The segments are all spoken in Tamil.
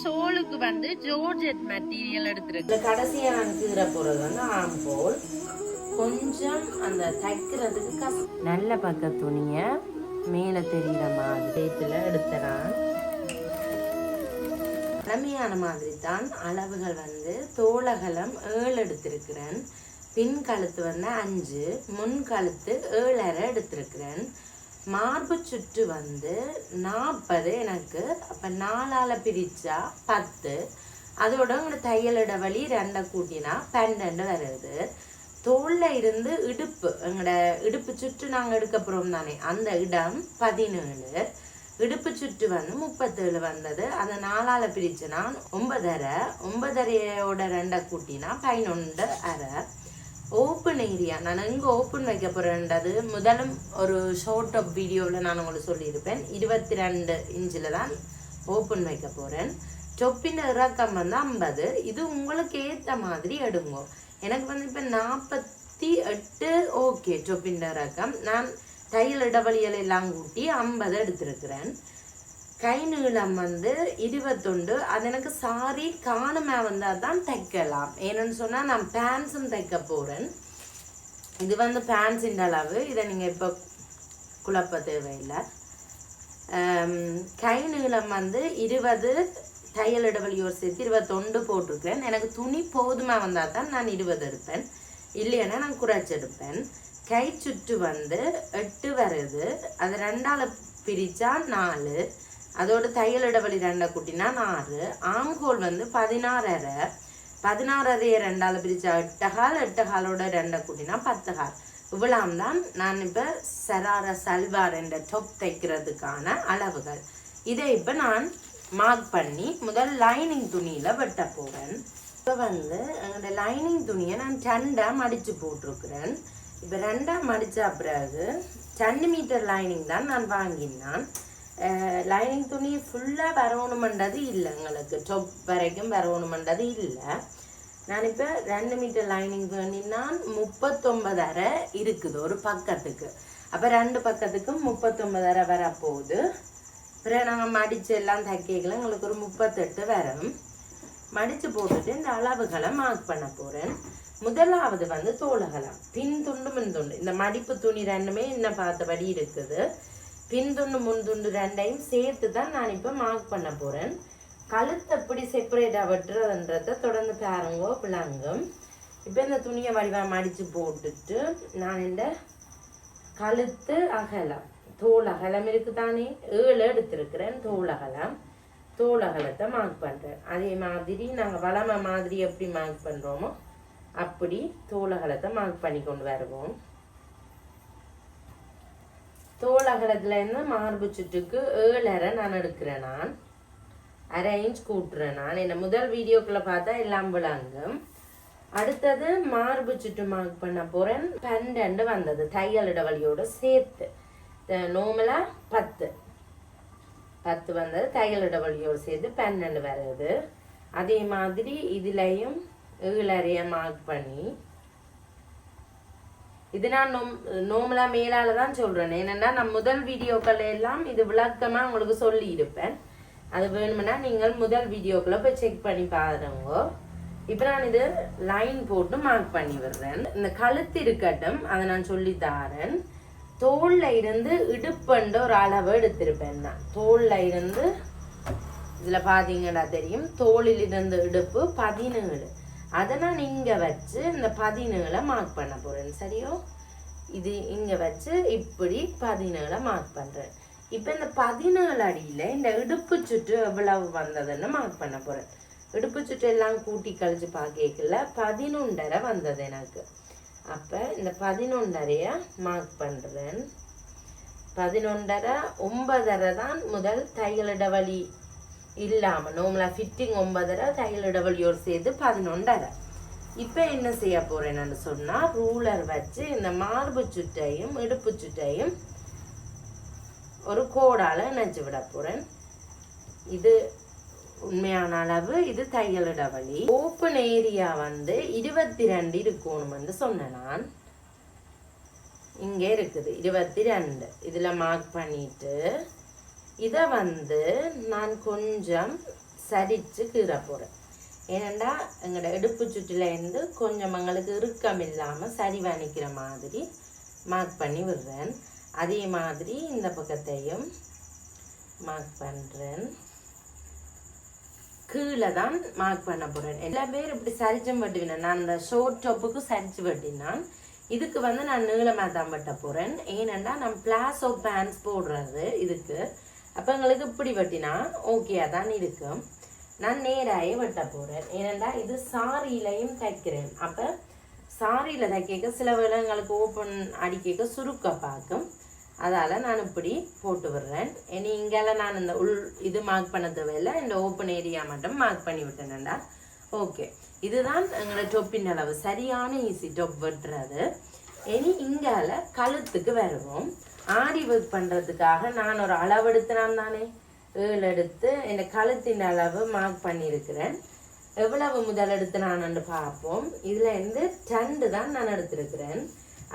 சோலுக்கு வந்து ஜோர்ஜெட் மெட்டீரியல் எடுத்துருக்கு. கடைசியா நான் கீற போறது வந்து ஆம்போல் கொஞ்சம் அந்த தைக்கிறதுக்கு நல்ல பக்க துணிய மேல தெரிகிற மாதிரி எடுத்துறான். பழமையான மாதிரி தான் அளவுகள் வந்து தோளகலம் 7 எடுத்திருக்கிறேன், பின் கழுத்து வந்து 5, முன் கழுத்து 7.5 எடுத்திருக்கிறேன். மார்பு சுற்று வந்து 40 எனக்கு. அப்போ 4ஆல் பிரித்தா 10. அதோட உங்களோட தையல் இடைவெளி 2 கூட்டினா 12 வருது. தோளில் இருந்து இடுப்பு, எங்களோட இடுப்பு சுற்று நாங்கள் எடுக்க போகிறோம் தானே, அந்த இடம் 17. இடுப்பு சுற்று வந்து 37 வந்தது. அதை 4ஆல் பிரிச்சுனா 9.5. 9.5யோட 2 கூட்டினா 11.5. ஓப்பன் ஏரியா நான் எங்கே ஓப்பன் வைக்க போகிறேன்றது முதலும் ஒரு ஷார்ட் ஆஃப் வீடியோவில் நான் உங்களுக்கு சொல்லியிருப்பேன். 22 இன்ச்சில் தான் ஓப்பன் வைக்க போகிறேன். டொப்பின் இறக்கம் வந்து 50. இது உங்களுக்கு ஏற்ற மாதிரி எடுங்கோ. எனக்கு வந்து இப்போ 48 ஓகே டொப்பின் இறக்கம். நான் தையல் இடைவெளிகள் எல்லாம் கூட்டி 50 எடுத்திருக்கிறேன். கை நீளம் வந்து 21. அது எனக்கு சாரி காணுமே வந்தால் தான் தைக்கலாம். ஏன்னு சொன்னால் நான் பேண்ட்ஸும் தைக்க போகிறேன். இது வந்து பேண்ட்ஸின் அளவு. இதை நீங்கள் இப்போ குழப்ப தேவையில்லை. கை நீளம் வந்து 20, தையல் இடைவெளியோடு சேர்த்து 21 போட்டிருக்கிறேன். எனக்கு துணி போதுமா வந்தால் தான் நான் 20 எடுப்பேன், இல்லைன்னா நான் குறைச்சி எடுப்பேன். கை சுற்று வந்து 8 வருது. அது 2ஆல் பிரித்தா 4. அதோட தையல் இடைவெளி 2 கூட்டினா 6. ஆம்ஹோல் வந்து 16.5. 16.5 2ஆல் பிரித்தா 8 கால். 8 காலோட 2 கூட்டினா 10 கால். இவ்வளவு தான் நான் இப்போ சரார சல்வார் என்ற டொப் தைக்கிறதுக்கான அளவுகள். இதை இப்போ நான் மார்க் பண்ணி முதல் லைனிங் துணியில் வெட்ட போகிறேன். இப்போ வந்து எங்களோட லைனிங் துணியை நான் 2ஆக மடித்து போட்டிருக்கிறேன். இப்போ 2ஆக மடித்த பிறகு 2 மீட்டர் லைனிங் தான் நான் வாங்கினான். லைனிங் துணி ஃபுல்லாக வரணுமென்றது இல்லை, எங்களுக்கு டொப் வரைக்கும் வரணுமென்றது இல்லை. நான் இப்போ 2 மீட்டர் லைனிங் வேணினான் 39.5 இருக்குது ஒரு பக்கத்துக்கு. அப்போ 2 பக்கத்துக்கும் 39.5 வரப்போகுது. அப்புறம் நாங்கள் மடித்து எல்லாம் தைக்கலாம் எங்களுக்கு ஒரு 38 வரும். மடித்து போட்டுட்டு இந்த அளவுகளை மார்க் பண்ண போகிறேன். முதலாவது வந்து தோளகலம், பின் துண்டு முன் துண்டு. இந்த மடிப்பு துணி 2மே என்ன பார்த்தபடி இருக்குது. பின் துண்டு முன் துண்டு 2ஐயும் சேர்த்து தான் நான் இப்போ மார்க் பண்ண போகிறேன். கழுத்து எப்படி செப்பரேட்டாக வெட்டுறதுன்றதை தொடர்ந்து பாருங்கோ விளங்கும். இப்போ இந்த துணியை வடிவாக மடித்து போட்டுட்டு நான் இந்த கழுத்து அகலம், தோல் அகலம் இருக்குதானே 7 எடுத்திருக்கிறேன். தோல் அகலத்தை மார்க் பண்ணுறேன். அதே மாதிரி நாங்கள் வளமை மாதிரி எப்படி மார்க் பண்ணுறோமோ அப்படி தோல் அகலத்தை மார்க் பண்ணி கொண்டு வருவோம். தோல் அகலத்துலேருந்து மார்பு சுற்றுக்கு 7.5 நான் எடுக்கிறேன். நான் 1/2 இன்ச் கூட்டுறேன். நான் என்ன முதல் வீடியோக்குள்ளே பார்த்தா எல்லாம் விளங்கும். அடுத்தது மார்பு சுற்று மார்க் பண்ண போகிறேன். 12 வந்தது தையல் இடைவெளியோடு சேர்த்து. நார்மலாக 10 வந்தது, தையல் இடைவெளியோடு சேர்த்து 12 வருது. அதே மாதிரி இதுலேயும் 7.5 மார்க் பண்ணி, இது நான் நார்மலாக மேலால் தான் சொல்கிறேன். ஏன்னா நான் முதல் வீடியோக்கள் எல்லாம் இது விளக்கமாக உங்களுக்கு சொல்லியிருப்பேன். அது வேணுமென்னா நீங்கள் முதல் வீடியோக்களை போய் செக் பண்ணி பாருங்க. இப்போ நான் இது லைன் போட்டு மார்க் பண்ணி விடுறேன். இந்த கழுத்து இருக்கட்டும், அதை நான் சொல்லி தாரேன். தோளில் இருந்து இடுப்புன்ற ஒரு அளவு எடுத்திருப்பேன். நான் தோளில் இருந்து இதில் பார்த்தீங்கன்னா தெரியும், தோளில் இருந்து இடுப்பு 17. அதை நான் இங்கே வச்சு இந்த 17 மார்க் பண்ண போகிறேன். சரியோ, இது இங்கே வச்சு இப்படி 17 மார்க் பண்ணுறேன். இப்போ இந்த 17 அடியில் இந்த இடுப்பு சுற்று எவ்வளவு வந்ததுன்னு மார்க் பண்ண போகிறேன். இடுப்பு சுற்று எல்லாம் கூட்டி கழிச்சு பார்க்கல 11.5 வந்தது எனக்கு. அப்போ இந்த 11.5 மார்க் பண்ணுறேன். 11.5 9.5 தான் முதல் தையல் இடைவெளி இல்லாமல் நார்மலாக ஃபிட்டிங் 9.5, தையல் இடைவெளியோடு சேர்த்து 11.5. இப்போ என்ன செய்ய போகிறேன்னு சொன்னால் ரூலர் வச்சு இந்த மார்பு சுற்றையும் இடுப்பு சுற்றையும் ஒரு கோடால் இணைச்சி விட போகிறேன். இது உண்மையான அளவு, இது தையல் இடைவெளி. ஓப்பன் ஏரியா வந்து 22 இருக்கணும்னு சொன்னேன். நான் இங்கே இருக்குது 22. இதில் மார்க் பண்ணிட்டு இதை வந்து நான் கொஞ்சம் சரிச்சு கீற போகிறேன். ஏனெண்டா எங்களோட இடுப்பு சுற்றிலேருந்து கொஞ்சம் எங்களுக்கு இறுக்கம் இல்லாமல் சரிவா நிற்கிற மாதிரி மார்க் பண்ணி விடுறேன். அதே மாதிரி இந்த பக்கத்தையும் மார்க் பண்ணுறேன். கீழே தான் மார்க் பண்ண போகிறேன். எல்லா பேரும் இப்படி சரிச்சும் வெட்டுவினேன். நான் இந்த ஷோர்ட் டாப்புக்கு சரிச்சு வெட்டினான். இதுக்கு வந்து நான் நீளமாக தான் வெட்ட போகிறேன். ஏனெண்டா நான் பிளாசோ பேண்ட்ஸ் போடுறது இதுக்கு. அப்போ எங்களுக்கு இப்படி வெட்டினா ஓகேயா தான் இருக்கும். நான் நேராயே வெட்ட போகிறேன். ஏனெண்டா இது சாரியிலையும் தைக்கிறேன். அப்போ சாரியில் தைக்க சில வேளை எங்களுக்கு ஓப்பன் அடிக்க சுருக்க பார்க்கும். அதால் நான் இப்படி போட்டு விடுறேன். இனி இங்கெல்லாம் நான் இந்த இது மார்க் பண்ண தேவையில்லை. இந்த ஓப்பன் ஏரியா மட்டும் மார்க் பண்ணி விட்டேன்டா. ஓகே, இதுதான் எங்களோட டொப்பின் அளவு. சரியான ஈஸி டொப் வெட்டுறது. இனி இங்கால கழுத்துக்கு வருவோம். ஆரி ஒர்க் பண்ணுறதுக்காக நான் ஒரு அளவு எடுத்துனான் தானே, 7 எடுத்து இந்த கழுத்தின் அளவு மார்க் பண்ணியிருக்கிறேன். எவ்வளவு முதல் எடுத்து நான் பார்ப்போம். இதில் இருந்து 2 தான் நான் எடுத்திருக்கிறேன்.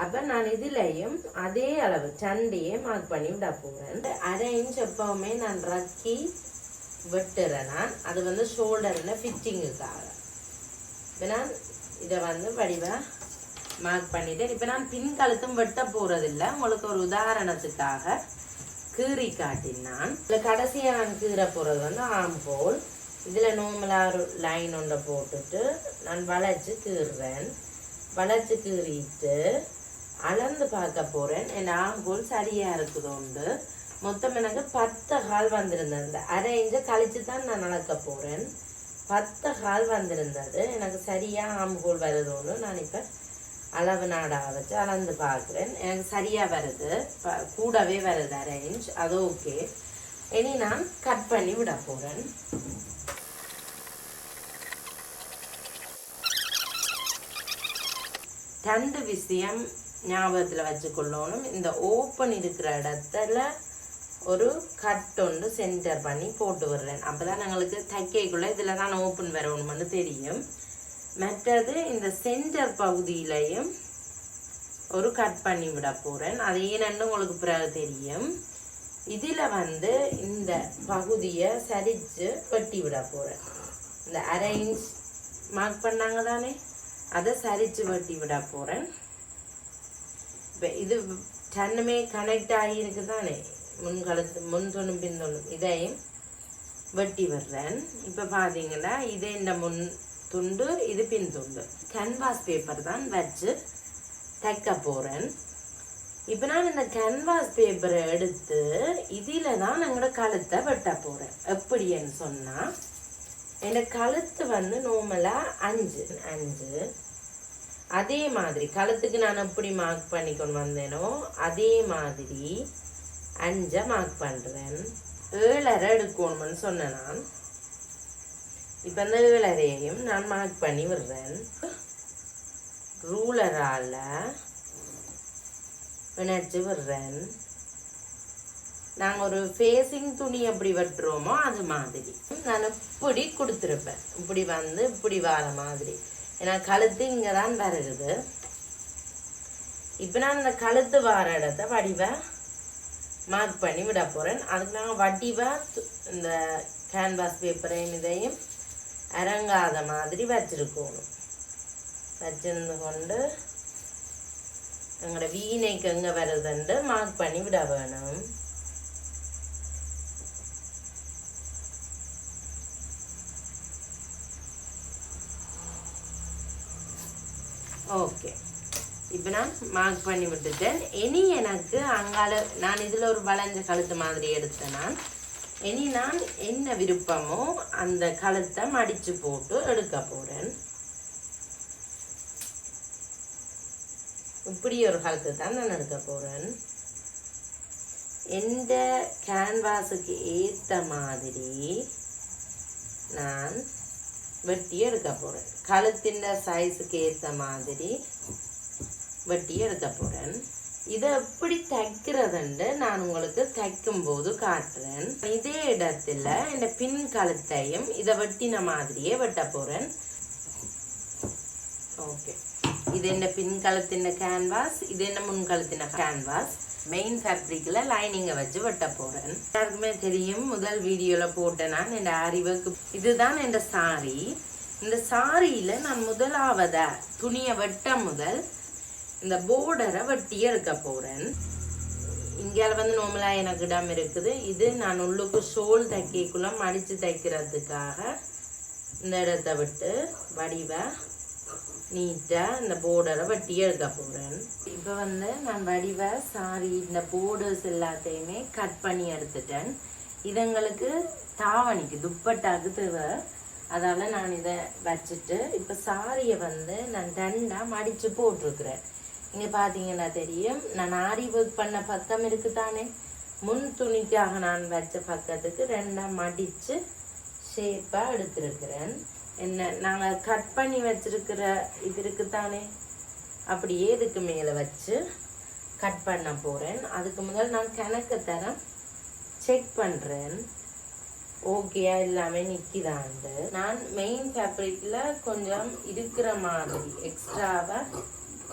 அப்போ நான் இதுலேயும் அதே அளவு 2 மார்க் பண்ணி விட போகிறேன். 1/2 இன்ச் எப்பவுமே நான் ரக்கி வெட்டுறேன். அது வந்து ஷோல்டரில் ஃபிட்டிங்குக்காக. இப்போ நான் இதை வந்து வடிவாக மார்க் பண்ணிட்டேன். இப்போ நான் பின் கழுத்தும் வெட்ட போகிறதில்லை. உங்களுக்கு ஒரு உதாரணத்துக்காக கீறி காட்டினான். இதில் கடைசியாக நான் கீற போகிறது வந்து ஆம்போல். இதில் நார்மலாக ஒரு லைன் ஒன்றை போட்டுட்டு நான் வளைச்சி கீறுறேன். வளைச்சி கீறிட்டு அளந்து பார்க்க போகிறேன். என் ஆம்போல் சரியாக இருக்குது உண்டு. மொத்தம் எனக்கு 10 கால் வந்திருந்தது. இந்த 1/2 இன்ச்சை கழிச்சு தான் நான் அளக்க போகிறேன். 10 கால் வந்திருந்தது. எனக்கு சரியாக ஆம்போல் வருதுன்னு நான் இப்போ அளவு நாடாக வச்சு அளந்து பார்க்குறேன். எனக்கு சரியாக வருது, கூடவே வருது 1/2 இன்ச். அது ஓகே. இனி நான் கட் பண்ணி விட போகிறேன். ரெண்டு விஷயம் ஞாபகத்தில் வச்சுக்கொள்ளணும். இந்த ஓப்பன் இருக்கிற இடத்துல ஒரு கட் ஒன்று சென்டர் பண்ணி போட்டு விடுறேன். அப்போ தான் எங்களுக்கு தைக்கைக்குள்ளே இதில் தான் ஓப்பன் வரணும்னு தெரியும். மற்றது இந்த சென்டர் பகுதியிலையும் ஒரு கட் பண்ணி விட போகிறேன். அது ஏன்னு உங்களுக்கு பிறகு தெரியும். இதில் வந்து இந்த பகுதியை சரித்து வெட்டி விட போகிறேன். இந்த 1/2 இன்ச் மார்க் பண்ணாங்க தானே, அதை சரித்து வெட்டி விட போகிறேன். இப்போ இது 2மே கனெக்ட் ஆகியிருக்கு தானே, முன் தொண்ணும் பின் தொண்ணும். இதையும் வெட்டி விடுறேன். இப்போ பார்த்தீங்கன்னா இதே இந்த முன் துண்டு, இது பின் துண்டு. கேன்வாஸ் பேப்பர் தான் வச்சு தைக்க போகிறேன். இப்போ நான் இந்த கேன்வாஸ் பேப்பரை எடுத்து இதில் தான் எங்களோட கழுத்தை வெட்ட போகிறேன். எப்படின்னு சொன்னால், என்னோட கழுத்து வந்து நார்மலாக 5 அதே மாதிரி கழுத்துக்கு நான் எப்படி மார்க் பண்ணி கொண்டு வந்தேனோ அதே மாதிரி 5 மார்க் பண்ணுறேன். 7.5 எடுக்கணும்னு சொன்னேன் நான். இப்போ அந்த 7.5 நான் மார்க் பண்ணி விடுறேன். ரூலரால் இணைச்சி விடுறேன். நாங்கள் ஒரு ஃபேஸிங் துணி எப்படி வெட்டுறோமோ அது மாதிரி நான் இப்படி கொடுத்துருப்பேன். இப்படி வந்து இப்படி வர மாதிரி. ஏன்னா கழுத்து இங்கே தான் வருது. இப்போ நான் இந்த கழுத்து வர இடத்த வடிவாக மார்க் பண்ணி விட போகிறேன். அதுக்கு நாங்கள் வடிவாக இந்த கேன்வாஸ் பேப்பரையும் இதையும் இறங்காத மாதிரி வச்சிருக்கணும். வச்சிருந்து கொண்டு எங்களோட வீணைக்கு எங்கே வருதுன்னு மார்க் பண்ணி விட வேணும். ஓகே, இப்போ நான் மார்க் பண்ணி விட்டுட்டேன். இனி எனக்கு அங்கால நான் இதில் ஒரு வளைஞ்ச கழுத்து மாதிரி எடுத்தேன். இனி நான் என்ன விருப்பமோ அந்த கழுத்தை மடித்து போட்டு எடுக்க போகிறேன். இப்படி ஒரு கழுத்து தான் நான் எடுக்க போகிறேன். எந்த கேன்வாஸுக்கு ஏற்ற மாதிரி நான் வெட்டி எடுக்க போகிறேன். கழுத்தின் சைஸுக்கு ஏற்ற மாதிரி வெட்டி எடுக்க போகிறேன். இதை எப்படி தைக்கிறதுன்னு நான் உங்களுக்கு தைக்கும் போது காட்டுறேன். இதே இடத்துல இந்த பின் கழுத்தையும் இதை வெட்டின மாதிரியே வெட்ட போகிறேன். ஓகே, இது என்ன பின் கழுத்தின கேன்வாஸ், இது என்ன முன் கழுத்தின கேன்வாஸ். மெயின் ஃபேப்ரிக்கில் லைனிங்கை வச்சு வெட்ட போகிறேன். எல்லாருக்குமே தெரியும், முதல் வீடியோவில் போட்டேன் நான் என் அறிவுக்கு. இதுதான் என் சாரி. இந்த சாரியில் நான் முதலாவதா துணியை வெட்ட முதல் இந்த போர்டரை வெட்டி எடுக்க போகிறேன். இங்கே வந்து நார்மலாக எனக்கு இடம் இருக்குது. இது நான் உள்ளுக்கு ஷோல் தைக்கக்குள்ள மடித்து தைக்கிறதுக்காக இந்த இடத்த விட்டு வடிவை நீட்டாக இந்த போர்டரை வெட்டி எடுக்க போகிறேன். இப்போ வந்து நான் வடிவை சாரி இந்த போர்டர்ஸ் எல்லாத்தையுமே கட் பண்ணி எடுத்துட்டேன். இதுங்களுக்கு தாவணிக்கு துப்பட்டாக்கு தேவை, அதால் நான் இதை வச்சுட்டு இப்போ சாரியை வந்து நான் ரெண்டாக மடித்து போட்டிருக்கிறேன். இங்கே பார்த்தீங்கன்னா தெரியும், நான் ஆரி ஒர்க் பண்ண பக்கம் இருக்குதானே, முன் துணிக்காக நான் வச்ச பக்கத்துக்கு ரெண்டாக மடித்து ஷேப்பாக எடுத்துருக்கிறேன். என்ன நாங்கள் கட் பண்ணி வச்சிருக்கிற இது இருக்குதானே, அப்படியே இதுக்கு மேலே வச்சு கட் பண்ண போகிறேன். அதுக்கு முதல் நான் கணக்கு தரம் செக் பண்ணுறேன், ஓகேயா எல்லாமே நிற்கிதாண்டு. நான் மெயின் ஃபேப்ரிக்கில் கொஞ்சம் இருக்கிற மாதிரி எக்ஸ்ட்ராவாக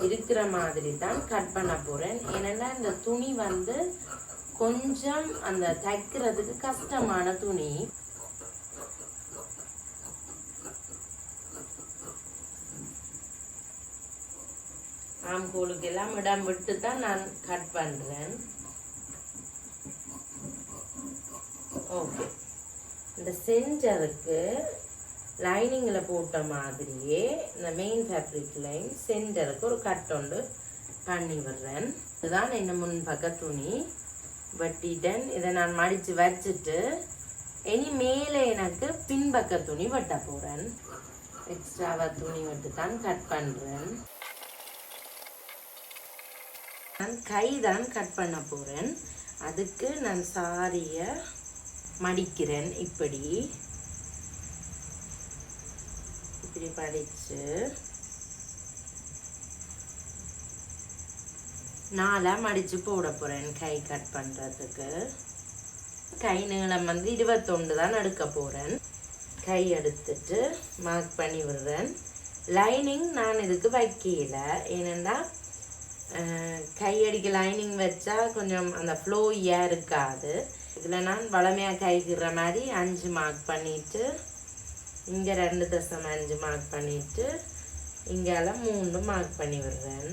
இருக்கிற மாதிரி தான் கட் பண்ண போகிறேன். ஏன்னா இந்த துணி வந்து கொஞ்சம் அந்த தைக்கிறதுக்கு கஷ்டமான துணி. ஆம்கோலுக்கு எல்லாம் இடம் விட்டு தான் நான் கட் பண்ணுறேன். ஓகே, இந்த சென்டருக்கு லைனிங்கில் போட்ட மாதிரியே இந்த மெயின் ஃபேப்ரிக் லைன் சென்டருக்கு ஒரு கட் ஒன்று பண்ணி விடுறேன். இதுதான் என்ன முன்பக்க துணி வெட்டிட்டேன். இதை நான் மடித்து வச்சுட்டு இனி மேலே எனக்கு பின்பக்க துணி வெட்ட போகிறேன். எக்ஸ்ட்ராவாக துணி வெட்டு தான் கட் பண்ணுறேன். நான் கை தான் கட் பண்ண போகிறேன். அதுக்கு நான் சாரியை மடிக்கிறேன். இப்படி மடித்து நாலாக மடித்து போட போகிறேன் கை கட் பண்ணுறதுக்கு. கை நீளம் வந்து 21 தான் எடுக்க போகிறேன். கை எடுத்துட்டு மார்க் பண்ணி விடுறேன். லைனிங் நான் இதுக்கு வைக்கல, ஏனெண்டா கையடிக்கு லைனிங் வச்சா கொஞ்சம் அந்த ஃப்ளோயாக இருக்காது. இதில் நான் வளமையாக கைக்கிற மாதிரி 5 மார்க் பண்ணிவிட்டு இங்கே 2.5 மார்க் பண்ணிவிட்டு இங்கால 3 மார்க் பண்ணி விடுறேன்.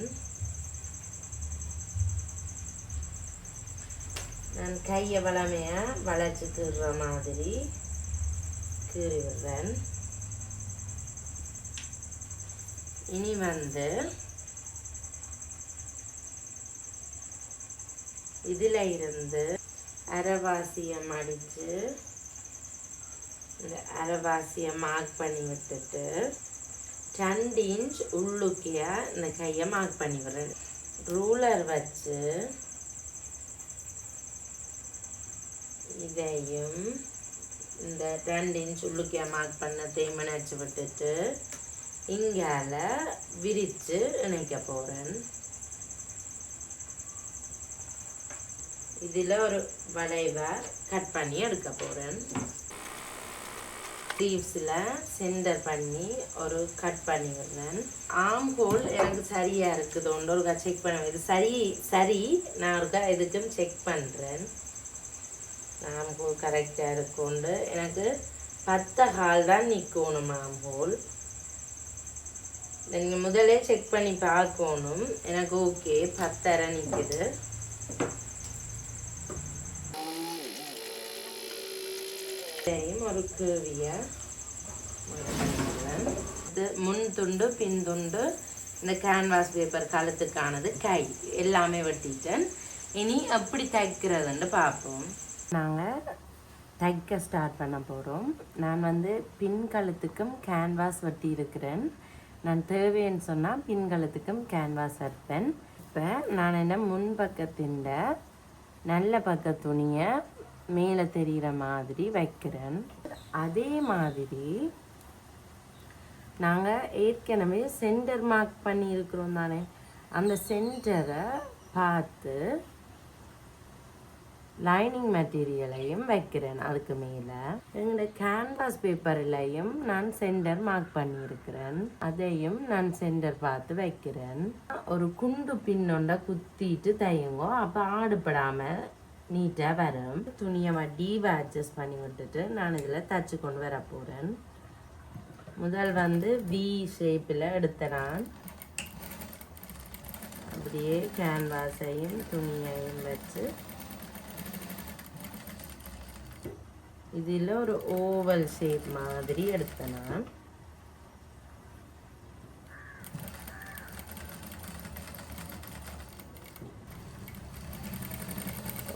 நான் கையை வளமையாக வளைச்சி கீறுற மாதிரி கீறி விடுறேன். இனி வந்து இதில் இருந்து அரைவாசியை மடித்து இந்த அரைவாசியை மார்க் பண்ணி விட்டுட்டு 2 இன்ச் உள்ளுக்கியா இந்த கையை மார்க் பண்ணி விடுறேன். ரூலர் வச்சு இதையும் இந்த 2 இன்ச் உள்ளுக்கியா மார்க் பண்ண தேமனை வச்சு விட்டுட்டு இங்கால விரித்து இணைக்க போகிறேன். இதில் ஒரு வளைவை கட் பண்ணி எடுக்க போகிறேன். ஸ்லீவ்ஸில் சென்டர் பண்ணி ஒரு கட் பண்ணி விடுறேன். ஆம் ஹோல் எனக்கு சரியாக இருக்குது, ஒருக்கா செக் பண்ண. இது சரி நான் ஒருக்கா இதுக்கும் செக் பண்ணுறேன். ஆம் ஹோல் கரெக்டாக இருக்குண்டு. எனக்கு 10 கால் தான் நிற்கணும் ஆம் ஹோல். நீங்கள் முதலே செக் பண்ணி பார்க்கணும். எனக்கு ஓகே 10.5 நிற்குது. ஒரு கேவியை முன் துண்டு பின் துண்டு இந்த கேன்வாஸ் பேப்பர் கழுத்துக்கானது கை எல்லாமே வெட்டிட்டேன். இனி எப்படி தைக்கிறதுன்னு பார்ப்போம். நாங்கள் தைக்க ஸ்டார்ட் பண்ண போகிறோம். நான் வந்து பின் கழுத்துக்கும் கேன்வாஸ் வெட்டி இருக்கிறேன். நான் தேவைன்னு சொன்னால் பின் கழுத்துக்கும் கேன்வாஸ் வைப்பேன். இப்போ நான் என்ன முன்பக்கத்தின் நல்ல பக்க துணியை மேலே தெரிகிற மாதிரி வைக்கிறேன். அதே மாதிரி நாங்கள் ஏற்கனவே சென்டர் மார்க் பண்ணி இருக்கிறோம் தானே, அந்த சென்டரை பார்த்து லைனிங் மெட்டீரியலையும் வைக்கிறேன். அதுக்கு மேலே எங்களோட கேன்வாஸ் பேப்பர்லையும் நான் சென்டர் மார்க் பண்ணியிருக்கிறேன். அதையும் நான் சென்டர் பார்த்து வைக்கிறேன். ஒரு குண்டு பின்னொண்ட குத்திட்டு தையுங்கோ, அப்போ ஆடுபடாமல் நீட்டாக வரும். துணியை டீவை அட்ஜஸ்ட் பண்ணி விட்டுட்டு நான் இதில் தச்சு கொண்டு வர போகிறேன். முதல் வந்து வி ஷேப்பில் எடுத்த நான் அப்படியே கேன்வாஸையும் துணியையும் வச்சு இதில் ஒரு ஓவல் ஷேப் மாதிரி எடுத்தேன் நான்.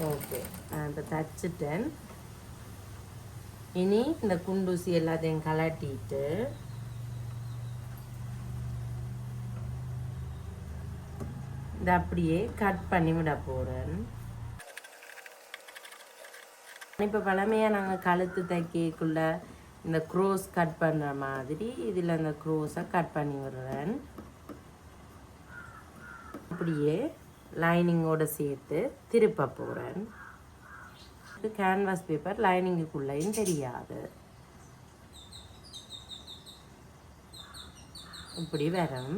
ஓகே, நான் இப்போ தச்சுட்டேன். இனி இந்த குண்டூசி எல்லாத்தையும் கலட்டிட்டு இதை அப்படியே கட் பண்ணி விட போகிறேன். இப்போ பழமையாக நாங்கள் கழுத்து தைக்கக்குள்ள இந்த க்ரோஸ் கட் பண்ணுற மாதிரி இதில் அந்த க்ரோஸை கட் பண்ணி விடுறேன். அப்படியே லைனிங்கோடு சேர்த்து திருப்ப போகிறேன். கேன்வாஸ் பேப்பர் லைனிங்குக்குள்ளேயும் தெரியாது. இப்படி வரும்.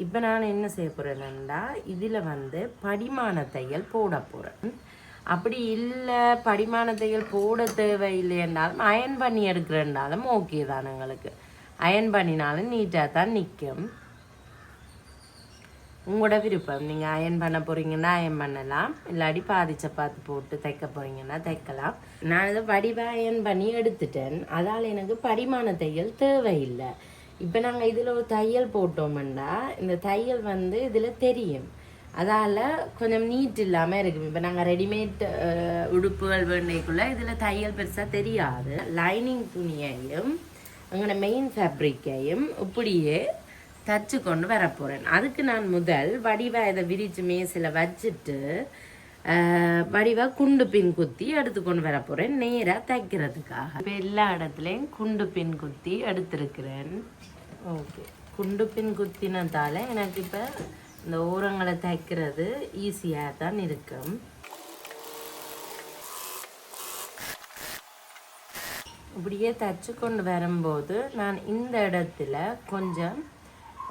இப்போ நான் என்ன செய்ய போகிறேன்னா இதில் வந்து படிமான தையல் போட போகிறேன். அப்படி இல்லை படிமான தையல் போட தேவையில்லைன்னாலும் அயன் பண்ணி எடுக்கிறனாலும் ஓகே தான். எங்களுக்கு அயன் பண்ணினாலும் நீட்டாக தான் நிற்கும். உங்களோட விருப்பம். நீங்கள் அயன் பண்ண போகிறீங்கன்னா அயன் பண்ணலாம், இல்லாட்டி பாதி சப்பாத்தி போட்டு தைக்க போகிறீங்கன்னா தைக்கலாம். நான் இதை வடிவாக அயன் பண்ணி எடுத்துட்டேன். அதால் எனக்கு படிமான தையல் தேவையில்லை. இப்போ நாங்கள் இதில் ஒரு தையல் போட்டோம்னா இந்த தையல் வந்து இதில் தெரியும். அதால் கொஞ்சம் நீட் இல்லாமல் இருக்கும். இப்போ நாங்கள் ரெடிமேட் உடுப்புகள் வேண்டியக்குள்ளே இதில் தையல் பெருசாக தெரியாது. லைனிங் துணியையும் எங்களோட மெயின் ஃபேப்ரிக்கையும் இப்படியே தச்சு கொண்டு வர போகிறேன். அதுக்கு நான் முதல் வடிவாக இதை விரித்து மேசில் வச்சுட்டு வடிவாக குண்டு பின் குத்தி எடுத்துக்கொண்டு வர போகிறேன் நேராக தைக்கிறதுக்காக. இப்போ எல்லா இடத்துலையும் குண்டு பின் குத்தி எடுத்துருக்கிறேன். ஓகே, குண்டு பின் குத்தினதால் எனக்கு இப்போ இந்த ஓரங்களை தைக்கிறது ஈஸியாக தான் இருக்கும். இப்படியே தைச்சு கொண்டு வரும்போது நான் இந்த இடத்துல கொஞ்சம்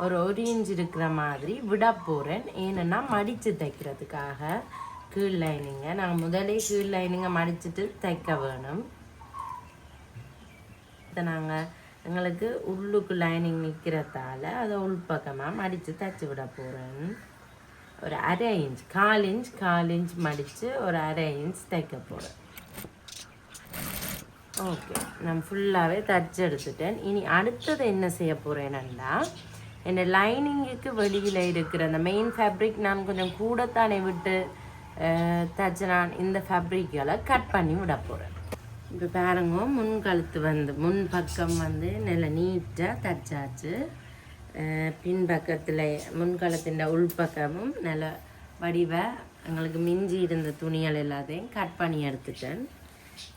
ஒரு இன்ச் இருக்கிற மாதிரி விட போகிறேன். ஏன்னா மடித்து தைக்கிறதுக்காக கீழ் லைனிங்கை நாங்கள் முதலே கீழ் லைனிங்கை மடிச்சுட்டு தைக்க வேணும். இதை நாங்கள் எங்களுக்கு உள்ளுக்கு லைனிங் நிற்கிறதால அதை உள்பக்கமாக மடித்து தைச்சி விட போகிறேன். ஒரு 1/2 இன்ச் 1/4 இன்ச் மடித்து ஒரு 1/2 இன்ச் தைக்க போகிறேன். ஓகே, நான் ஃபுல்லாகவே தைச்சி எடுத்துட்டேன். இனி அடுத்தது என்ன செய்ய போகிறேன்னா என்னை லைனிங்குக்கு வெளியில் இருக்கிற அந்த மெயின் ஃபேப்ரிக் நான் கொஞ்சம் கூடத்தானே விட்டு தைச்சி நான் இந்த ஃபேப்ரிக்களை கட் பண்ணி விட போகிறேன். இப்போ பாருங்க, முன் கழுத்து வந்து முன் பக்கம் வந்து நல்ல நீட்டாக தைச்சாச்சு. பின்பக்கத்தில் முன்கழுத்தின் உள்பக்கமும் நல்ல வடிவாக எங்களுக்கு மிஞ்சி இருந்த துணிகள் எல்லாத்தையும் கட் பண்ணி எடுத்துட்டேன்.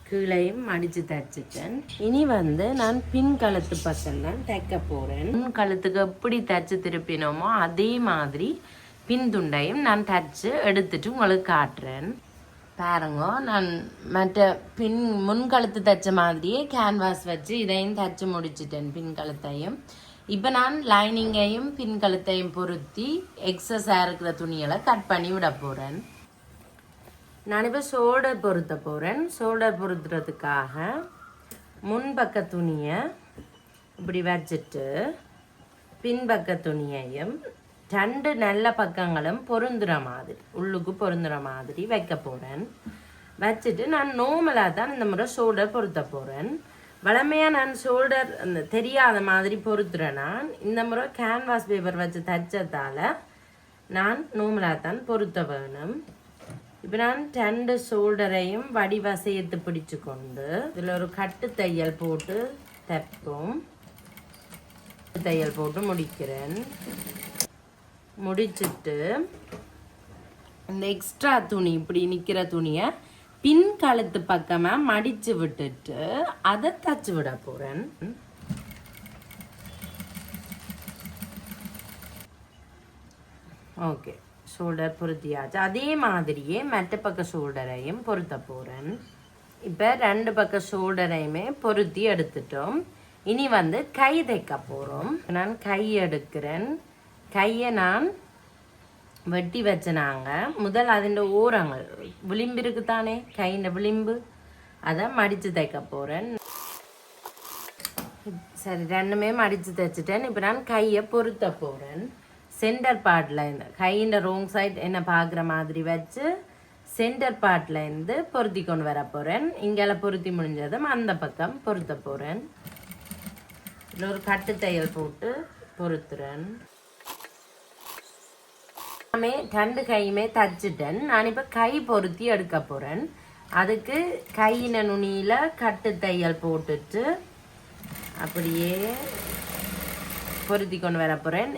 கீழையும் மடித்து தைச்சிட்டேன். இனி வந்து நான் பின் கழுத்து பக்கம் தான் தைக்க போகிறேன். முன் கழுத்துக்கு எப்படி தைச்சி திருப்பினோமோ அதே மாதிரி பின் துண்டையும் நான் தைச்சி எடுத்துட்டு உங்களுக்கு காட்டுறேன். பாருங்க, நான் மற்ற முன்கழுத்து தைச்ச மாதிரியே கேன்வாஸ் வச்சு இதையும் தைச்சி முடிச்சிட்டேன் பின்கழுத்தையும். இப்போ நான் லைனிங்கையும் பின்கழுத்தையும் பொருத்தி எக்ஸஸாக இருக்கிற துணிகளை கட் பண்ணி விட போகிறேன். நான் இப்போ ஷோல்டர் பொருத்த போகிறேன். ஷோல்டர் பொருத்துறதுக்காக முன்பக்க துணியை இப்படி வச்சுட்டு பின்பக்க துணியையும் 2 நல்ல பக்கங்களும் பொருந்துற மாதிரி உள்ளுக்கு பொருந்துற மாதிரி வைக்க போகிறேன். வச்சுட்டு நான் நார்மலாக தான் இந்த முறை ஷோல்டர் பொருத்த போகிறேன். வளமையாக நான் ஷோல்டர் அந்த தெரியாத மாதிரி பொருத்துறேன். நான் இந்த முறை கேன்வாஸ் பேப்பர் வச்சு தைச்சதால் நான் நார்மலாக தான் பொருத்த வேணும். இப்போ நான் 2 ஷோல்டரையும் வடிவாக சேர்த்து பிடிச்சு கொண்டு இதில் ஒரு கட்டு தையல் போட்டு தைப்போம். தையல் போட்டு முடிக்கிறேன். முடிச்சுட்டு இந்த எக்ஸ்ட்ரா துணி இப்படி நிற்கிற துணியை பின் கழுத்து பக்கமாக மடித்து விட்டுட்டு அதை தச்சு விட போகிறேன். ஓகே, ஷோல்டர் பொருத்தியாச்சு. அதே மாதிரியே மற்ற பக்க ஷோல்டரையும் பொருத்த போகிறேன். இப்போ 2 பக்க ஷோல்டரையுமே பொருத்தி எடுத்துட்டோம். இனி வந்து கை தைக்க போகிறோம். நான் கை எடுக்கிறேன். கையை நான் வெட்டி வச்சனாங்க. முதல் அதிൻ്റെ ஓரங்கள் விளிம்பு இருக்குதானே, கையின் விளிம்பு, அதை மடித்து தைக்க போகிறேன். சரி, 2மே மடித்து தைச்சிட்டேன். இப்போ நான் கையை பொருத்த போகிறேன். சென்டர் பார்ட்டில் இருந்து கையின் ரோங் சைட் என்ன பார்க்குற மாதிரி வச்சு சென்டர் பார்ட்டில் இருந்து பொருத்தி கொண்டு வர போகிறேன். இங்கெல்லாம் பொருத்தி முடிஞ்சதும் அந்த பக்கம் பொருத்த போகிறேன். இதில் ஒரு கட்டு தையல் போட்டு பொருத்துறேன். எல்லாமே 2 கையுமே தச்சுட்டேன். நான் இப்போ கை பொருத்தி எடுக்க போகிறேன். அதுக்கு கையின நுனியில் கட்டு தையல் போட்டுட்டு அப்படியே பொருத்தி கொண்டு வர போகிறேன்.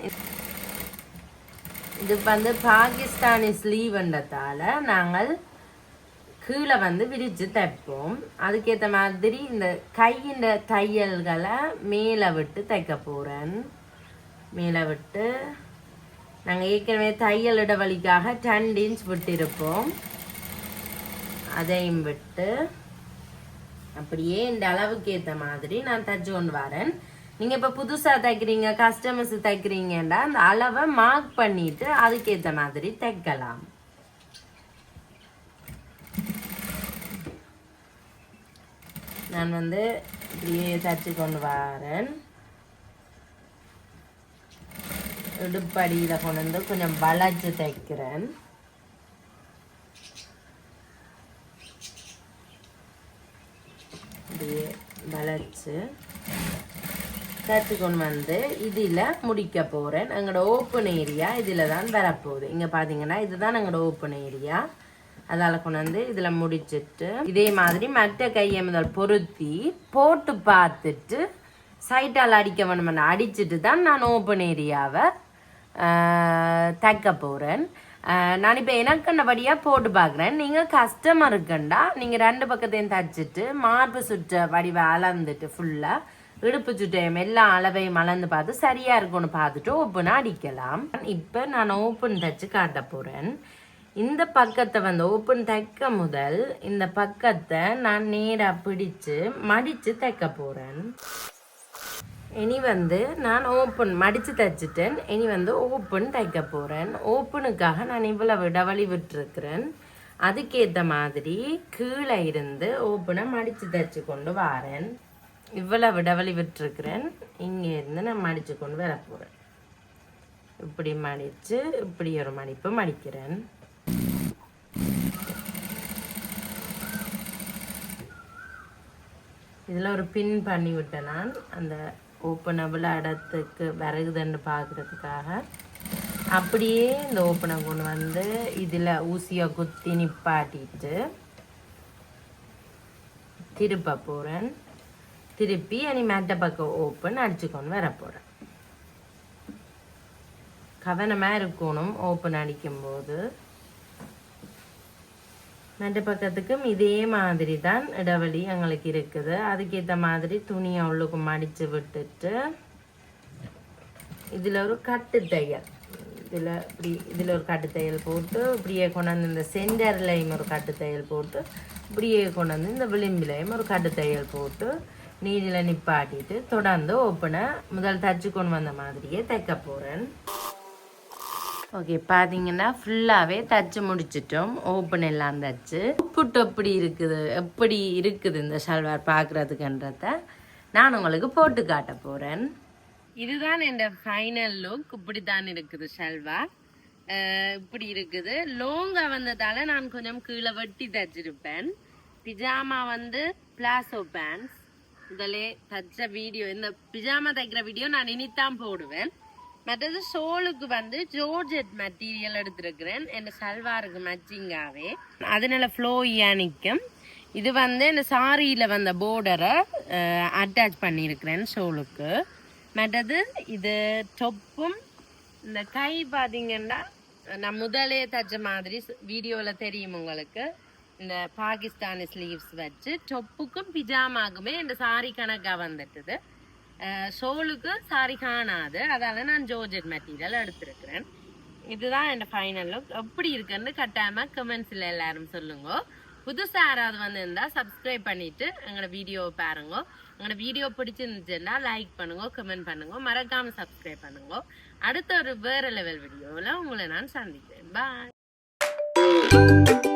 இது வந்து பாகிஸ்தானி ஸ்லீவ்ன்றதால நாங்கள் கீழே வந்து விரித்து தைப்போம். அதுக்கேற்ற மாதிரி இந்த கையின் தையல்களை மேலே விட்டு தைக்க போகிறேன். மேலே விட்டு நாங்கள் ஏற்கனவே தையல் இடைவெளிக்காக 10 இன்ச் விட்டிருப்போம். அதையும் விட்டு அப்படியே இந்த அளவுக்கு ஏற்ற மாதிரி நான் தைச்சு கொண்டு வரேன். நீங்கள் இப்போ புதுசாக தைக்கிறீங்க, கஸ்டமர்ஸ் தைக்கிறீங்கன்னா அந்த அளவை மார்க் பண்ணிட்டு அதுக்கேற்ற மாதிரி தைக்கலாம். நான் வந்து இப்படியே தைச்சு கொண்டு வரேன். இடுப்படியில் கொண்டு வந்து கொஞ்சம் வளைச்சு தைக்கிறேன். இப்படியே வளைச்சு தைச்சு கொண்டு வந்து இதில் முடிக்க போகிறேன். எங்களோட ஓப்பன் ஏரியா இதில் தான் வரப்போகுது. இங்கே பார்த்தீங்கன்னா இதுதான் எங்களோட ஓப்பன் ஏரியா. அதால் கொண்டு வந்து இதில் முடிச்சுட்டு இதே மாதிரி மற்ற கையை முதல் பொருத்தி போட்டு பார்த்துட்டு சைட்டால் அடிக்க வேணுமென்னு அடிச்சுட்டு தான் நான் ஓப்பன் ஏரியாவை தைக்க போகிறேன். நான் இப்போ எனக்குன்னபடியாக போட்டு பார்க்குறேன். நீங்கள் கஸ்டமருக்குண்டா நீங்கள் 2 பக்கத்தையும் தைச்சிட்டு மார்பு சுற்ற வடிவை அளந்துட்டு ஃபுல்லாக இடுப்பு சுட்டையும் எல்லா அளவையும் அளந்து பார்த்து சரியாக இருக்கும்னு பார்த்துட்டு ஓப்பனாக அடிக்கலாம். இப்போ நான் ஓப்பன் தைச்சு காட்ட போகிறேன். இந்த பக்கத்தை வந்து ஓப்பன் தைக்க முதல் இந்த பக்கத்தை நான் நேராக பிடிச்சு மடித்து தைக்க போகிறேன். இனி வந்து நான் ஓப்பன் மடித்து தைச்சிட்டேன். இனி வந்து ஓப்பன் தைக்க போகிறேன். ஓப்பனுக்காக நான் இவ்வளவு இடைவெளி விட்டுருக்கிறேன். அதுக்கேற்ற மாதிரி கீழே இருந்து ஓப்பனை மடித்து தைச்சு கொண்டு வரேன். இவ்வளவு இடைவெளி விட்டுருக்கிறேன். இங்கே இருந்து நான் மடித்து கொண்டு வர போகிறேன். இப்படி மடித்து இப்படி ஒரு மடிப்பு மடிக்கிறேன். இதில் ஒரு பின் பண்ணி விட்டேன். நான் அந்த ஓப்பனபிள் இடத்துக்கு வருகுதுன்னு பார்க்குறதுக்காக அப்படியே இந்த ஓப்பனை கொண்டு வந்து இதில் ஊசியை குத்தி நிப்பாட்டிட்டு திருப்ப போகிறேன். திருப்பி அனி மேட்ட பக்கம் ஓப்பன் அடிச்சுக்கொண்டு வர போகிறேன். கவனமாக இருக்கணும் ஓப்பன் அடிக்கும்போது. மேட்ட பக்கத்துக்கும் இதே மாதிரி தான் இடைவெளி எங்களுக்கு இருக்குது. அதுக்கேற்ற மாதிரி துணியை உள்ளுக்கு மடித்து விட்டுட்டு இதில் ஒரு கட்டு தையல் இதில் ஒரு கட்டு தையல் போட்டு இப்படியே கொண்டாந்து இந்த சென்டர்லையும் ஒரு கட்டு தையல் போட்டு இப்படியே கொண்டாந்து இந்த விளிம்பிலையும் ஒரு கட்டு தையல் போட்டு நீரில் நிப்பாட்டிட்டு தொடர்ந்து ஓப்பனை முதல் தைச்சு கொண்டு வந்த மாதிரியே தைக்க போகிறேன். ஓகே, பார்த்தீங்கன்னா ஃபுல்லாகவே தைச்சு முடிச்சிட்டோம். ஓப்பன் எல்லாம் தைச்சு புட்டு எப்படி இருக்குது இந்த ஷல்வார் பார்க்குறதுக்குன்றத நான் உங்களுக்கு போட்டு காட்ட போகிறேன். இதுதான் என் ஃபைனல் லுக். இப்படி தான் இருக்குது ஷல்வார். இப்படி இருக்குது. லோங்காக வந்ததால் நான் கொஞ்சம் கீழே வெட்டி தைச்சிருப்பேன். பிஜாமா வந்து பிளாசோ பேண்ட்ஸ் இதிலே தைச்ச வீடியோ, இந்த பிஜாமா தைக்கிற வீடியோ நான் இனித்தான் போடுவேன். மற்றது ஷோலுக்கு வந்து ஜோர்ஜெட் மெட்டீரியல் எடுத்துருக்கிறேன். என் சல்வாருக்கு மேட்சிங்காகவே அதனால ஃப்ளோயாக நிற்கும். இது வந்து இந்த சாரியில் வந்த போர்டரை அட்டாச் பண்ணியிருக்கிறேன் ஷோலுக்கு. மற்றது இது டொப்பும் இந்த கை பார்த்தீங்கன்னா நான் முதலே தைச்ச மாதிரி வீடியோவில் தெரியும் உங்களுக்கு. இந்த பாகிஸ்தானி ஸ்லீவ்ஸ் வச்சு டொப்புக்கும் பிஜாமாக்குமே இந்த சாரி கணக்காக வந்துட்டுது. ஷோலுக்கு சாரி காணாது, அதால் நான் ஜோர்ஜெட் மெட்டீரியல் எடுத்துருக்கிறேன். இதுதான் என் ஃபைனல் லுக். எப்படி இருக்குன்னு கட்டாயமா கமெண்ட்ஸ்ல எல்லாரும் சொல்லுங்க. புதுசா யாராவது வந்து இருந்தா சப்ஸ்கிரைப் பண்ணிட்டு எங்களோட வீடியோவை பாருங்க. எங்களோட வீடியோ பிடிச்சிருந்துச்சுன்னா லைக் பண்ணுங்க, கமெண்ட் பண்ணுங்க, மறக்காம சப்ஸ்கிரைப் பண்ணுங்க. அடுத்த ஒரு வேற லெவல் வீடியோவில் உங்களை நான் சந்திக்கிறேன். பாய்.